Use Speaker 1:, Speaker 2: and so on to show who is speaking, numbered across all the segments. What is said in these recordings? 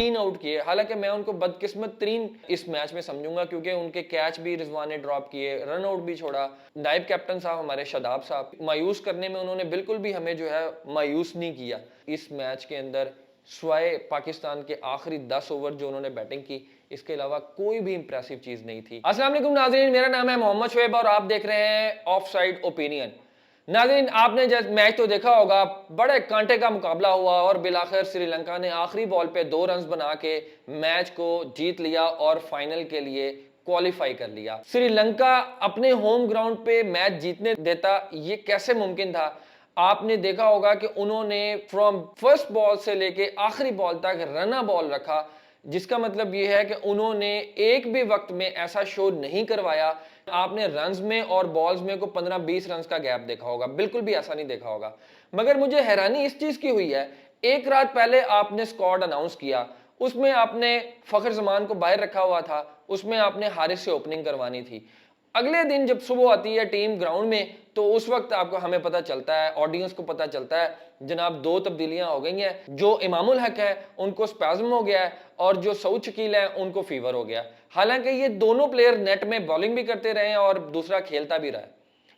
Speaker 1: 3 out किए। हालांकि मैं उनको बदकिस्मत 3 इस मैच में समझूंगा, क्योंकि उनके कैच भी रिजवान ने ड्रॉप किए, रन आउट भी छोड़ा। नायब कैप्टन साहब हमारे शादाब साहब मायूस करने में उन्होंने बिल्कुल भी हमें जो है मायूस नहीं किया। इस मैच के अंदर स्वाए पाकिस्तान के आखिरी 10 ओवर जो उन्होंने बैटिंग की, इसके अलावा कोई भी इंप्रेसिव चीज नहीं थी। अस्सलाम वालेकुम नाज़रीन, मेरा नाम है मोहम्मद शुएब और आप देख रहे हैं ऑफ साइड ओपिनियन। नाज़रीन, आपने जब मैच तो देखा होगा, बड़े कांटे का मुकाबला हुआ और बिलाखिर श्रीलंका ने आखिरी बॉल पे 2 रन बना के मैच को जीत लिया और फाइनल के लिए क्वालिफाई कर लिया। श्रीलंका अपने होम ग्राउंड पे मैच जीतने देता, ये कैसे मुमकिन था? आपने देखा होगा कि उन्होंने फ्रॉम फर्स्ट बॉल से लेके आखिरी बॉल तक रना बॉल रखा, जिसका मतलब यह है कि उन्होंने एक भी वक्त में ऐसा शो नहीं करवाया। आपने रन्स में और बॉल्स में को 15-20 रन्स का गैप देखा होगा, बिल्कुल भी ऐसा नहीं देखा होगा। मगर मुझे हैरानी इस चीज की हुई है, एक रात पहले आपने स्क्वाड अनाउंस किया, उसमें आपने फखर जमान को बाहर रखा हुआ था, उसमें आपने हारिस से ओपनिंग करवानी थी। अगले दिन जब सुबह आती है टीम ग्राउंड में, तो उस वक्त आपको हमें पता चलता है, ऑडियंस को पता चलता है, जनाब 2 तब्दीलियां हो गई हैं। जो इमामुल हक है उनको स्पैज्म हो गया है और जो सऊद शकील है उनको फीवर हो गया। हालांकि ये दोनों प्लेयर नेट में बॉलिंग भी करते रहे और दूसरा खेलता भी रहा है।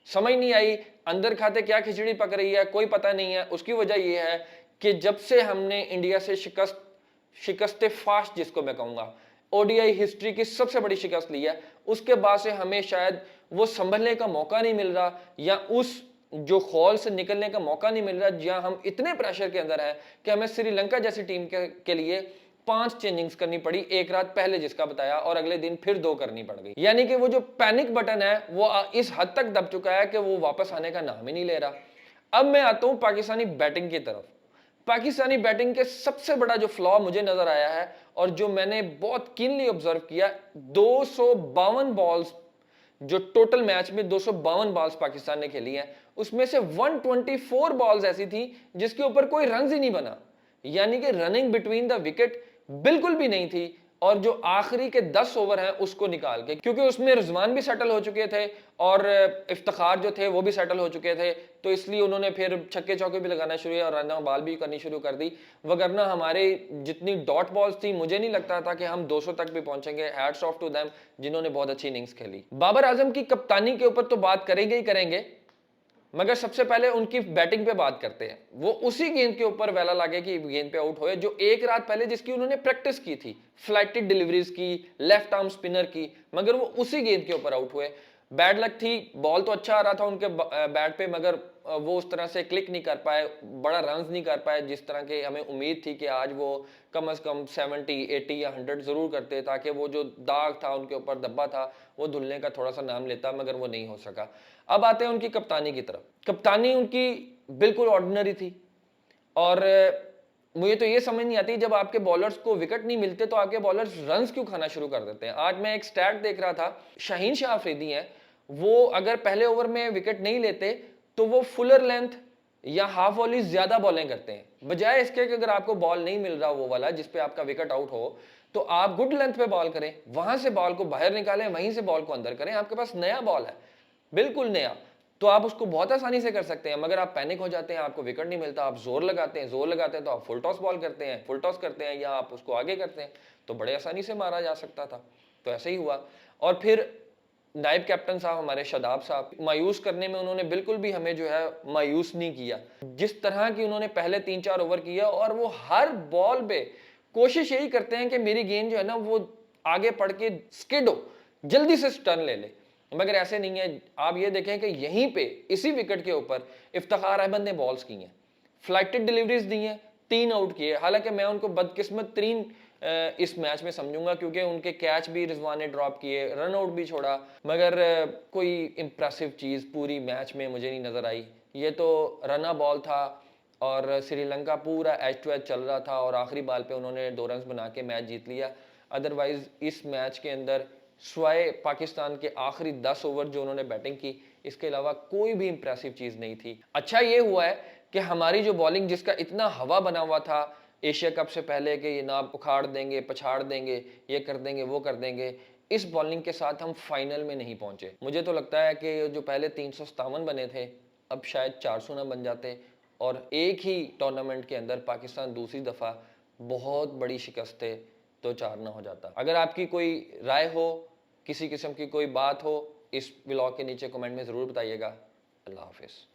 Speaker 1: समझ नहीं आई अंदर खाते क्या खिचड़ी पक रही है, कोई पता नहीं है। उसकी वजह यह है कि जब से हमने इंडिया से शिकस्त फास्ट, जिसको मैं कहूंगा ओडीआई हिस्ट्री की सबसे बड़ी शिकस्त ली है, उसके बाद से हमें शायद वो संभलने का मौका नहीं मिल रहा, या उस जो खौल से निकलने का मौका नहीं मिल रहा, जहां हम इतने प्रेशर के अंदर हैं कि हमें श्रीलंका जैसी टीम के लिए 5 चेंजिंग्स करनी पड़ी एक रात पहले, जिसका बताया, और अगले दिन फिर 2 करनी पड़ गई। यानी कि वो जो पैनिक बटन है वो इस हद तक दब चुका है कि वो वापस आने का नाम ही नहीं ले रहा। अब मैं आता हूं पाकिस्तानी बैटिंग की तरफ। पाकिस्तानी बैटिंग के सबसे बड़ा जो फ्लॉ मुझे नजर आया है और जो मैंने बहुत कीनली ऑब्जर्व किया, 252 बॉल्स जो टोटल मैच में 252 बॉल्स पाकिस्तान ने खेली हैं, उसमें से 124 बॉल्स ऐसी थी जिसके ऊपर कोई रन ही नहीं बना। यानी कि रनिंग बिटवीन द विकेट बिल्कुल भी नहीं थी। और जो आखिरी के 10 ओवर हैं उसको निकाल के, क्योंकि उसमें रिजवान भी सेटल हो चुके थे और इफ्तिखार जो थे वो भी सेटल हो चुके थे, तो इसलिए उन्होंने फिर छक्के चौके भी लगाना शुरू किया और रन बॉल भी करनी शुरू कर दी। वगरना हमारे जितनी डॉट बॉल्स थी, मुझे नहीं लगता था कि हम 200 तक भी पहुंचेंगे। हैट्स ऑफ टू देम जिन्होंने बहुत अच्छी इनिंग्स खेली। बाबर आजम की कप्तानी के ऊपर तो बात करेंगे ही करेंगे, मगर सबसे पहले उनकी बैटिंग पे बात करते हैं। वो उसी गेंद के ऊपर वेला लागे की गेंद पे आउट हुए जो एक रात पहले जिसकी उन्होंने प्रैक्टिस की थी, फ्लाइटेड डिलीवरीज की, लेफ्ट आर्म स्पिनर की, मगर वो उसी गेंद के ऊपर आउट हुए। बैड लक थी, बॉल तो अच्छा आ रहा था उनके बैट पे, मगर वो उस तरह से क्लिक नहीं कर पाए, बड़ा रन नहीं कर पाए जिस तरह के हमें उम्मीद थी कि आज वो कम से कम 70, 80 या 100 जरूर करते, ताकि वो जो दाग था उनके ऊपर धब्बा था वो धुलने का थोड़ा सा नाम लेता, मगर वो नहीं हो सका। अब आते हैं उनकी कप्तानी की तरफ। कप्तानी उनकी बिल्कुल ऑर्डिनरी थी और मुझे तो ये समझ नहीं आती, जब आपके बॉलर्स को विकेट नहीं मिलते तो आपके बॉलर्स रन्स क्यों खाना शुरू कर देते हैं। आज मैं एक स्टैट देख रहा था, शाहीन शाह अफरीदी हैं, वो अगर पहले ओवर में विकेट नहीं लेते तो वो फुलर लेंथ या हाफ वॉलीज ज्यादा बॉलिंग करते हैं, बजाय इसके कि अगर आपको बॉल नहीं मिल रहा वो वाला जिस पे आपका विकेट आउट हो, तो आप गुड लेंथ पे बॉल करें, वहां से बॉल को बाहर निकालें, वहीं से बॉल को अंदर करें। आपके पास नया बॉल है, बिल्कुल नया, तो आप उसको बहुत आसानी से कर सकते हैं। मगर आप पैनिक हो जाते हैं, आपको विकेट नहीं मिलता, आप जोर लगाते हैं, तो आप फुल टॉस बॉल करते हैं, फुल टॉस करते हैं, या आप उसको आगे करते हैं, तो बड़े आसानी से मारा जा सकता था। तो ऐसे ही हुआ। और फिर नायब कैप्टन साहब हमारे शादाब साहब मायूस करने में उन्होंने बिल्कुल भी हमें जो है मायूस नहीं किया। जिस तरह की उन्होंने पहले 3-4 ओवर किया, और वो हर बॉल पे कोशिश यही करते हैं कि मेरी गेंद जो है ना वो आगे पड़ के स्किड हो, जल्दी से टर्न ले ले, मगर ऐसे नहीं है। आप ये देखें कि यहीं पे इसी विकेट के ऊपर इफ्तिखार अहमद ने बॉल्स की हैं, फ्लाइटेड डिलीवरीज दी हैं, 3 आउट किए। हालांकि मैं उनको बदकिस्मत 3 इस मैच में समझूंगा, क्योंकि उनके कैच भी रिजवान ने ड्रॉप किए, रन आउट भी छोड़ा, मगर कोई इंप्रेसिव चीज़ पूरी मैच में मुझे नहीं नज़र आई। ये तो रना बॉल था और श्रीलंका पूरा एच टू एच चल रहा था और आखिरी बॉल पे उन्होंने 2 रन बना के मैच जीत लिया। अदरवाइज इस मैच के अंदर स्वाए पाकिस्तान के आखिरी 10 ओवर जो उन्होंने बैटिंग की, इसके अलावा कोई भी इंप्रेसिव चीज़ नहीं थी। अच्छा ये हुआ है कि हमारी जो बॉलिंग, जिसका इतना हवा बना हुआ था एशिया कप से पहले कि ये ना उखाड़ देंगे, पछाड़ देंगे, ये कर देंगे, वो कर देंगे, इस बॉलिंग के साथ हम फाइनल में नहीं पहुंचे। मुझे तो लगता है कि जो पहले 357 बने थे, अब शायद 400 ना बन जाते और एक ही टूर्नामेंट के अंदर पाकिस्तान दूसरी दफ़ा बहुत बड़ी शिकस्त है, तो 4 ना हो जाता। अगर आपकी कोई राय हो, किसी किस्म की कोई बात हो, इस व्लॉग के नीचे कमेंट में ज़रूर बताइएगा। अल्लाह हाफिज़।